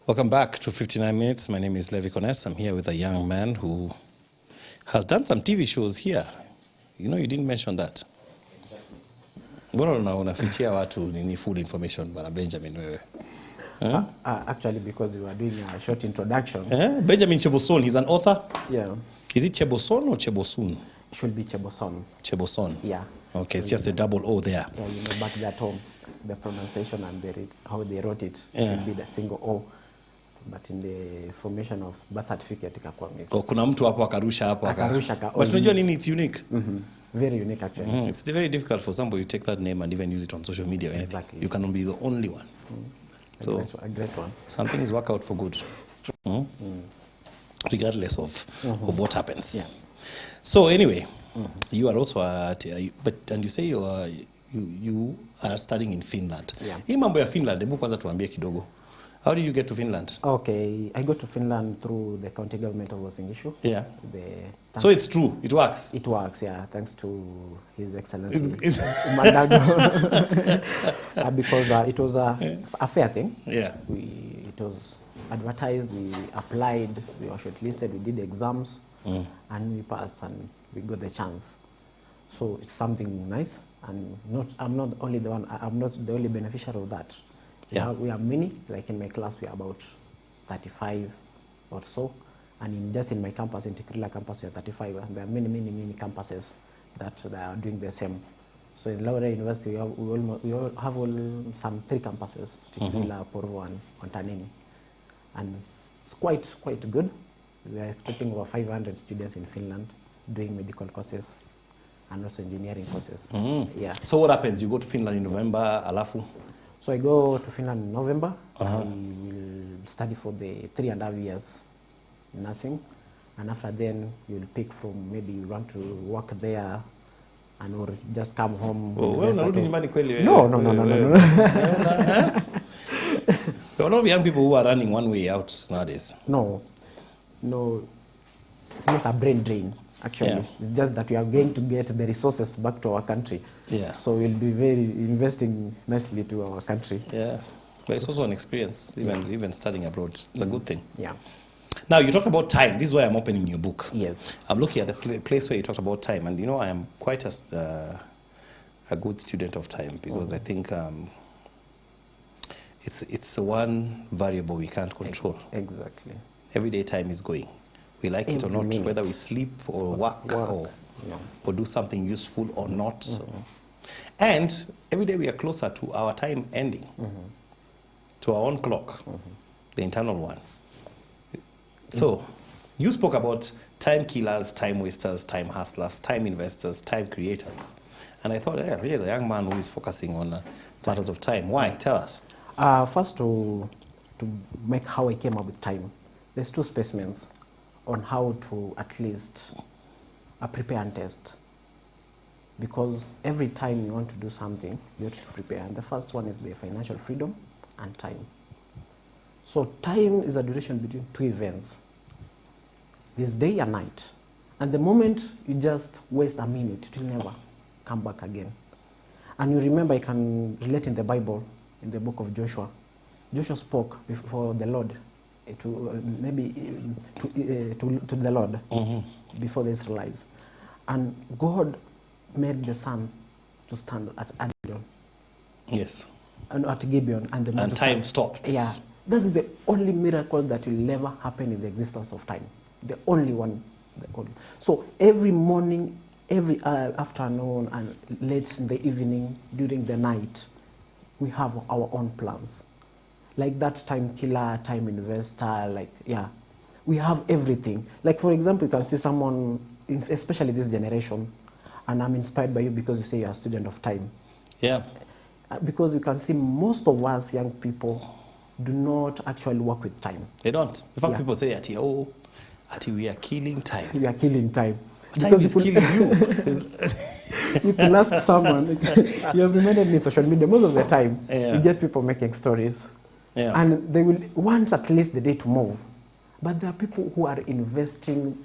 Welcome back to 59 Minutes. My name is Levi Kones. I'm here with a young man who has done some TV shows here. You know, you didn't mention that. Mbona unafichia watu nini full information bana Benjamin wewe? Actually, because we were doing a short introduction. Benjamin CHEBOSON, he's an author? Yeah. Is it CHEBOSON or CHEBOSON? It should be CHEBOSON. CHEBOSON? Yeah. Okay, it's just a double O there. Yeah, you know, back at home, the pronunciation and how they wrote it should be the single O. But in the formation of birth certificate ikakuwa miss. Kuna mtu hapo akarusha hapo But unajua nini, it's unique. Very unique actually. It's very difficult for somebody to take that name and even use it on social media or anything. Exactly. You cannot be the only one. So a great one. Something is work out for good. Regardless of what happens. Yeah. So anyway, you are also and you say you are studying in Finland. Yeah. Hii mambo ya Finland, hebu kwanza tuambie kidogo. How did you get to Finland? Okay, I got to Finland through the county government of Wasingishu. Yeah. So it's true, it works? It works, yeah, thanks to His Excellency Mandago. Because it was a fair thing. Yeah. It was advertised, we applied, we were shortlisted, we did exams, and we passed and we got the chance. So it's something nice, and I'm not only the one, I'm not the only beneficiary of that. Yeah. We are many, like in my class we are about 35 or so, and just in my campus, in Tikurila campus, we are 35, and there are many campuses that are doing the same. So in Laura University, we all have some 3 campuses, Tikurila, Porvo, and Ontanini. And it's quite good. We are expecting over 500 students in Finland doing medical courses and also engineering courses. Yeah. So what happens? You go to Finland in November, alafu? So I go to Finland in November. I will study for the 3.5 years nursing, and after then you'll pick from, maybe you want to work there and or just come home. No. A lot of young people who are running one way out nowadays. No, it's not a brain drain. Actually, it's just that we are going to get the resources back to our country. Yeah. So we'll be investing nicely to our country. Yeah. But it's also an experience, even studying abroad. It's a good thing. Yeah. Now, you talked about time. This is why I'm opening your book. Yes. I'm looking at the place where you talked about time. And, you know, I am quite a good student of time because I think it's one variable we can't control. Exactly. Everyday time is going. We like it or not, whether we sleep or work or do something useful or not. And every day we are closer to our time ending, to our own clock, the internal one. So you spoke about time killers, time wasters, time hustlers, time investors, time creators. And I thought, yeah, here's a young man who is focusing on matters of time. Why? Tell us. First, to make how I came up with time, there's 2 specimens on how to at least prepare and test. Because every time you want to do something, you have to prepare. And the first one is the financial freedom and time. So time is a duration between 2 events. There's day and night. And the moment you just waste a minute, it will never come back again. And you remember, I can relate in the Bible, in the book of Joshua. Joshua spoke before the Lord, to the Lord before the Israelites, and God made the sun to stand at Gibeon. Yes. And at Gibeon, and the moon and time stopped. Yeah, that's the only miracle that will never happen in the existence of time. The only one. So every morning, every afternoon, and late in the evening, during the night, we have our own plans. Like that time killer, time investor, we have everything. Like, for example, you can see someone, especially this generation, and I'm inspired by you because you say you're a student of time. Yeah. Because you can see most of us young people do not actually work with time. They don't. In fact, people say, we are killing time. We are killing time. Time is killing you. You can ask someone, you have reminded me social media, most of the time, you get people making stories. Yeah. And they will want at least the day to move. But there are people who are investing,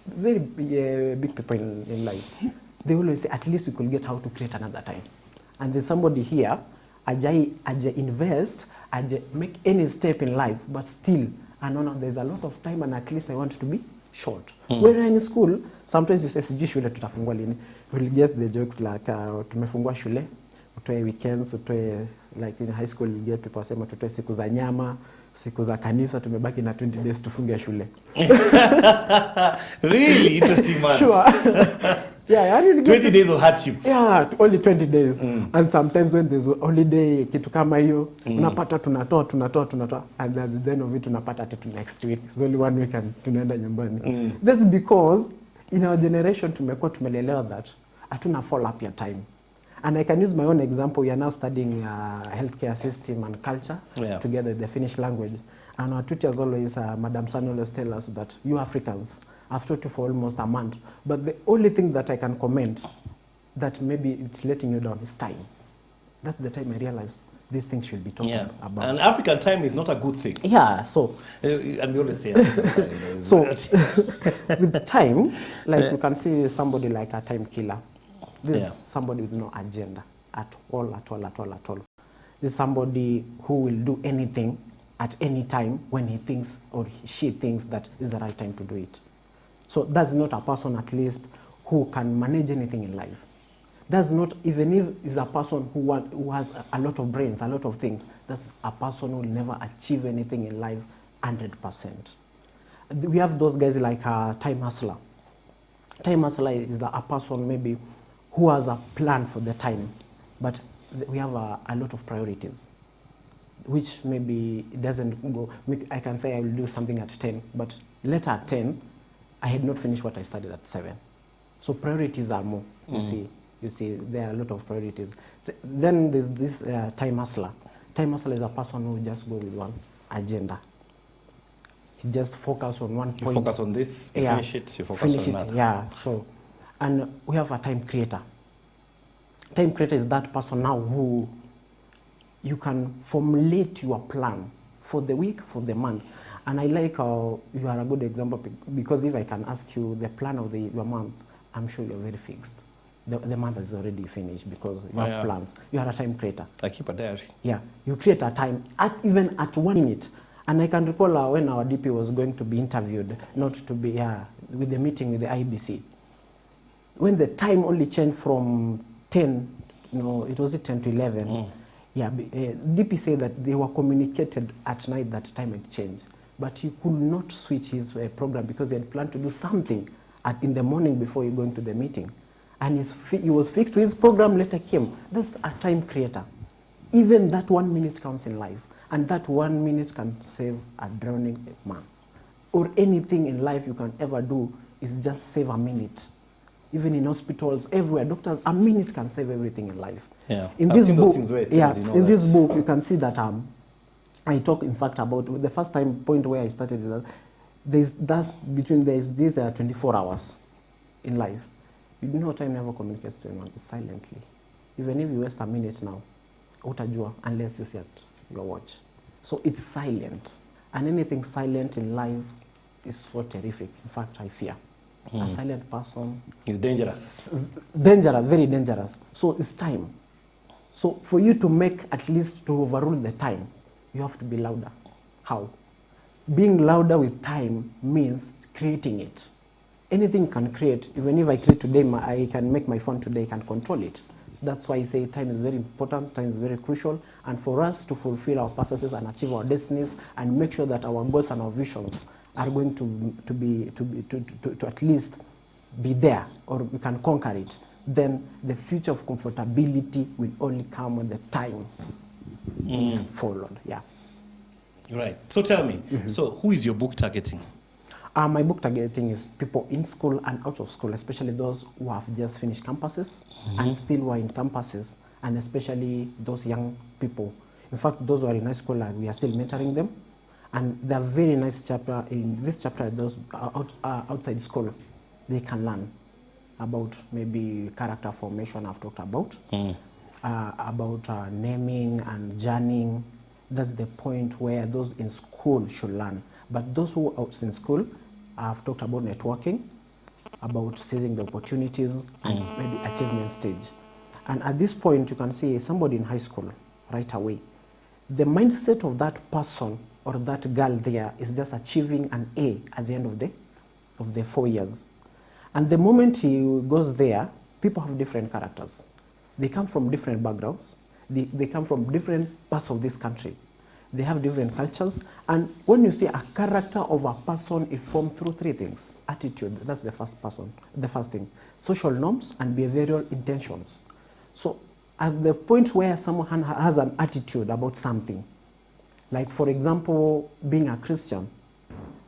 very big people in life. they always say, at least we could get how to create another time. And there's somebody here, aja invest, aja make any step in life, but still, I know there's a lot of time and at least I want to be short. When you're in school, sometimes you say, sijui shule tutafungua lini. We'll get the jokes like, tumefungua shule, utoe weekends, utoe, like in high school, you get people saying, tutoe siku za nyama, siku za kanisa, tumebaki na 20 days tufunge shule. Really interesting months. Sure. Yeah, 20 days of hardship. Yeah, only 20 days. And sometimes when there's a holiday, kitu kama hiyo, unapata tunatoa, and at the end of it, unapata ati next week. It's only 1 week and tunaenda nyumbani. That's because in our generation, tumekuwa tumelelewa that hatuna fall up your time. And I can use my own example. We are now studying healthcare system and culture together, the Finnish language. And our teachers always, Madam San always tell us that you Africans, I've taught you for almost a month. But the only thing that I can comment that maybe it's letting you down is time. That's the time I realized these things should be talked about. And African time is not a good thing. Yeah, so. And we always say African time. So, with time, like you can see somebody like a time killer. This is somebody with no agenda at all. This is somebody who will do anything at any time when he thinks or she thinks that is the right time to do it. So that's not a person at least who can manage anything in life. That's not, even if it's a person who has a lot of brains, a lot of things, that's a person who will never achieve anything in life 100%. We have those guys like a time hustler. Time hustler is a person maybe who has a plan for the time, but we have a lot of priorities, which maybe doesn't go. I can say I will do something at 10, but later at 10, I had not finished what I studied at 7. So priorities are more, you see, there are a lot of priorities. Then there's this time hustler. Time hustler is a person who just goes with one agenda. He just focus on one point. You focus on this, you finish it, you focus on that. Yeah, so, and we have a time creator. Time creator is that person now who you can formulate your plan for the week, for the month. And I like how you are a good example, because if I can ask you the plan of your month, I'm sure you're very fixed. The month is already finished because you have plans. You are a time creator. I keep a diary. Yeah, you create a time, even at 1 minute. And I can recall when our DP was going to be interviewed, not to be, with the meeting with the IBC. When the time only changed from 10, it was 10 to 11. DP said that they were communicated at night that time had changed. But he could not switch his program because they had planned to do something in the morning before he going to the meeting. And he was fixed to his program, later came. That's a time creator. Even that 1 minute counts in life. And that 1 minute can save a drowning man. Or anything in life you can ever do is just save a minute. Even in hospitals, everywhere, doctors, a minute can save everything in life. Yeah, in I've this seen book, those things where it says, in this book, you can see that I talk, in fact, about the first point where I started is that there's this 24 hours in life. You know time never communicates to anyone, it's silently. Even if you waste a minute now, utajua unless you see at your watch. So it's silent. And anything silent in life is so terrific. In fact, I fear. A silent person is dangerous. Dangerous, very dangerous. So it's time. So for you to make, at least to overrule the time, you have to be louder. How? Being louder with time means creating it. Anything you can create. Even if I create today, I can make my phone today, I can control it. So that's why I say time is very important, time is very crucial. And for us to fulfill our purposes and achieve our destinies and make sure that our goals and our visions are going to at least be there, or we can conquer it, then the future of comfortability will only come when the time is followed. Yeah. Right. So tell me, so who is your book targeting? My book targeting is people in school and out of school, especially those who have just finished campuses and still were in campuses, and especially those young people. In fact, those who are in high school, we are still mentoring them. And the very nice chapter, in this chapter, those outside school, they can learn about maybe character formation I've talked about, naming and journeying. That's the point where those in school should learn. But those who are out in school, I've talked about networking, about seizing the opportunities and maybe achievement stage. And at this point, you can see somebody in high school right away. The mindset of that person or that girl there is just achieving an A at the end of the 4 years. And the moment he goes there, people have different characters. They come from different backgrounds. They come from different parts of this country. They have different cultures. And when you see a character of a person is formed through 3 things. Attitude, that's the first thing. Social norms and behavioral intentions. So at the point where someone has an attitude about something, like for example, being a Christian,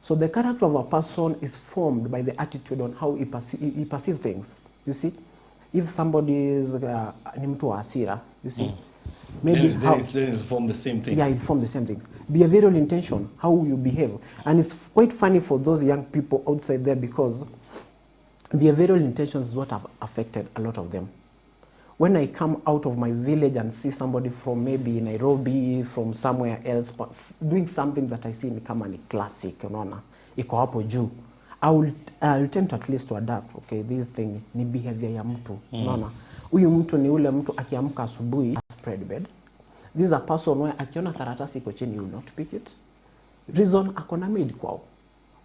so the character of a person is formed by the attitude on how he perceives things. You see, if somebody is ni mtu wa hasira, you see, maybe then it form the same thing. Yeah, it form the same things. Behavioral intention, how you behave, and it's quite funny for those young people outside there because behavioral intentions is what have affected a lot of them. When I come out of my village and see somebody from maybe Nairobi, from somewhere else, but doing something that I see ni kama ni classic, unaona, iko hapo juu, I'll tend to at least to adapt. Okay, this thing ni behavior ya mtu, unaona. Huyu mtu ni ule mtu akiamka asubuhi spread bed. This is a person where akiona karatasi iko chini, you will not pick it. Reason akona maid kwao.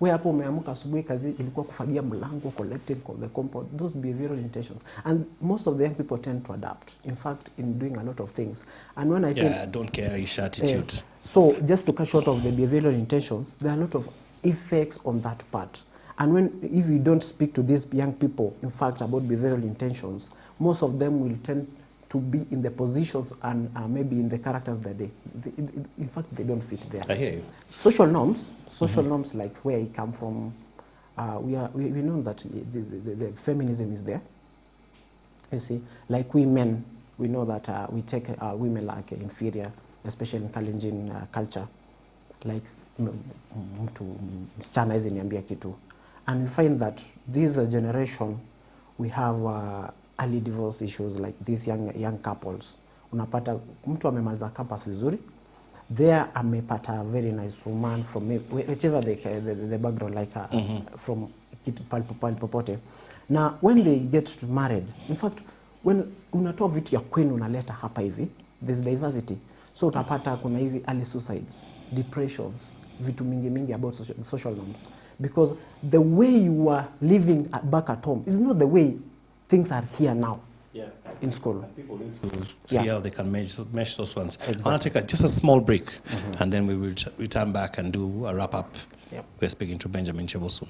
Wewe hapo umeamka asubuhi, kazi ilikuwa kufagia mlango, collecting the compound, those behavioral intentions. And most of the young people tend to adapt, in fact, in doing a lot of things. And when I say don't care-ish attitude. So just to cut short of the behavioral intentions, there are a lot of effects on that part. And if you don't speak to these young people, in fact, about behavioral intentions, most of them will tend to be in the positions and maybe in the characters that in fact, they don't fit there. I hear you. Social norms like where I come from, we know that the feminism is there. You see, like we men, we know that we take women like inferior, especially in Kalenjin culture, like msichana hizi niambia kitu. And we find that this generation, we have early divorce issues like these young couples. Unapata mtu amemaliza campus vizuri, there amepata a very nice woman from whichever the background, like from popote. Now when they get married, in fact, when unatoa vitu ya kwenu unaleta hapa hivi, there's diversity. So utapata kuna hizi early suicides, depressions, vitu mingi about social norms. Because the way you are living back at home is not the way things are here now in school. And people need to see how they can mesh those ones. Exactly. I want to take just a small break, and then we will return back and do a wrap-up. Yep. We're speaking to Benjamin CHEBOSON.